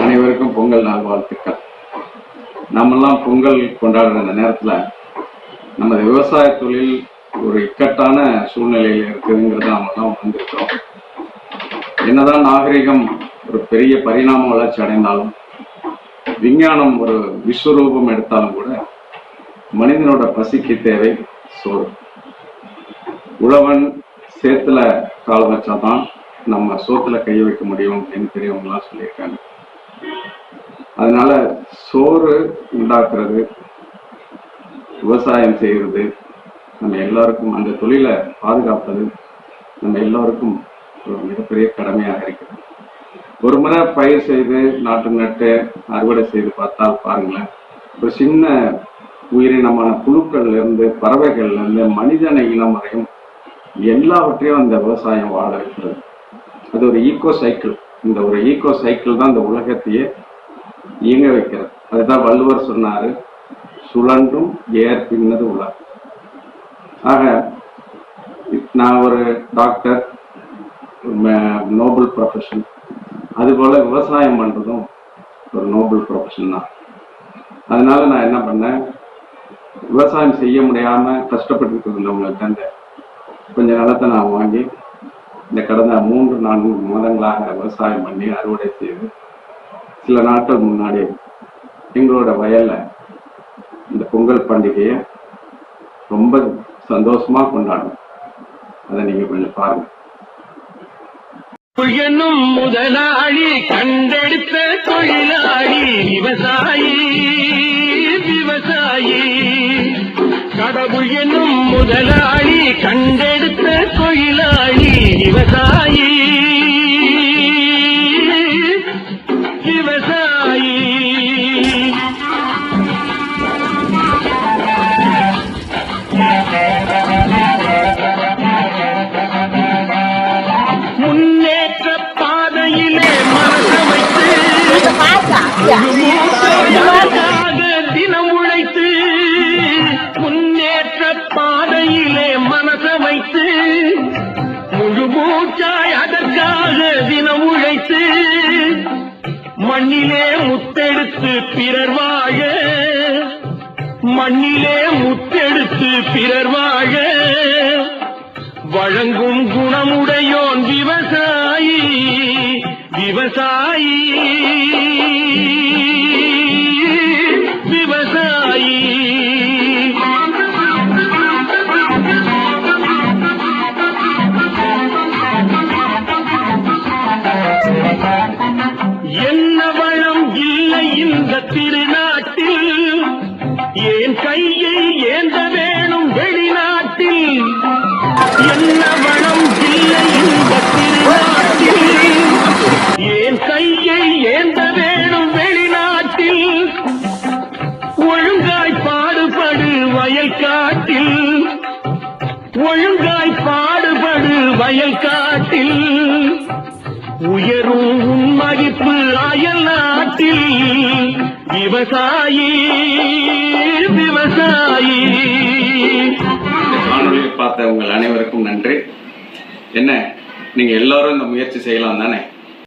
அனைவருக்கும் பொங்கல் நாள் வாழ்த்துக்கள். நாமெல்லாம் பொங்கல் கொண்டாடுற அந்த நேரத்தில் நமது விவசாய தொழில் ஒரு இக்கட்டான சூழ்நிலையில் இருக்குதுங்கிறத நாமெல்லாம் உணர்ந்திருக்கிறோம். என்னதான் நாகரிகம் ஒரு பெரிய பரிணாம வளர்ச்சி அடைந்தாலும், விஞ்ஞானம் ஒரு விஸ்வரூபம் எடுத்தாலும் கூட மனிதனோட பசிக்கு தேவை சோறு. உழவன் சேத்துல கால் வச்சாதான் நம்ம சோத்துல கைய வைக்க முடியும் அப்படின்னு பெரியவங்கலாம் சொல்லியிருக்காங்க. அதனால சோறு உண்டாக்குறது, விவசாயம் செய்யறது, நம்ம எல்லாருக்கும் அந்த தொழிலை பாதுகாப்பது நம்ம எல்லாருக்கும் ஒரு மிகப்பெரிய கடமையாக இருக்கிறது. ஒரு முறை பயிர் செய்து நாட்டு நட்டு அறுவடை செய்து பார்த்தால் பாருங்களேன், ஒரு சின்ன உயிரினமான புழுக்கள்ல இருந்து பறவைகள்ல இருந்து மனிதன இனம் வரையும் எல்லாவற்றையும் அந்த விவசாயம் வாழ வைக்கிறது. அது ஒரு ஈகோ சைக்கிள். இந்த ஒரு ஈகோ சைக்கிள் தான் இந்த உலகத்தையே இயங்க வைக்கிறது. அதுதான் வள்ளுவர் சொன்னாரு, சுழன்றும் ஏர் பின்னது உலகம். ஆக நான் ஒரு டாக்டர், நோபல் ப்ரொஃபஷன், அதுபோல விவசாயம் பண்றதும் ஒரு நோபல் ப்ரொஃபஷன் தான். அதனால நான் என்ன பண்ணேன், விவசாயம் செய்ய முடியாம கஷ்டப்பட்டு இருந்தவங்கள்ட்ட இந்த கொஞ்ச நிலத்தை நான் வாங்கி இந்த கடந்த 3-4 மாதங்களாக விவசாயம் பண்ணி அறுவடை செய்து சில நாட்கள் முன்னாடி எங்களோட வயல்ல இந்த பொங்கல் பண்டிகையை ரொம்ப சந்தோஷமா கொண்டாடணும். அதை நீங்க கொஞ்சம் பாருங்க. என்னும் முதலாளி கண்டெடுத்த தொழிலாளி விவசாயி விவசாயி. கடவுள் என்னும் முதலாளி கண்டெடுத்த தொழிலாளி விவசாயி விவசாயி. முன்னேற்ற பாதையிலே மனசமைத்து தினம் உழைத்து, முன்னேற்ற பாதையிலே மனசமைத்து முழு மூச்சாய் அதற்காக தினம் உழைத்து, மண்ணிலே முத்தெடுத்து பிறர் வாழ, மண்ணிலே முத்தெடுத்து பிறர் வாழ வழங்கும் குணமுடையோன் விவசாயி விவசாயி விவசாயி. என்ன வளம் இல்லை இந்த திருநாட்டில், ஏன் கையை ஏந்த வேணும் வெளிநாட்டில். என்ன வளம் இல்லை இந்த திருநாட்டில், ஏன் கையை ஏந்த வேணும் வெளிநாட்டில். ஒழுங்காய் பாடுபடு வயல் காட்டில், ஒழுங்காய் பாடுபடு வயல் காட்டில். உயரும் உன் மதிப்பு அயல் நாட்டில். விவசாயி விவசாயி. காணொலியை பார்த்த உங்கள் அனைவருக்கும் நன்றி. என்ன, நீங்க எல்லாரும் இந்த முயற்சி செய்யலாம் தானே?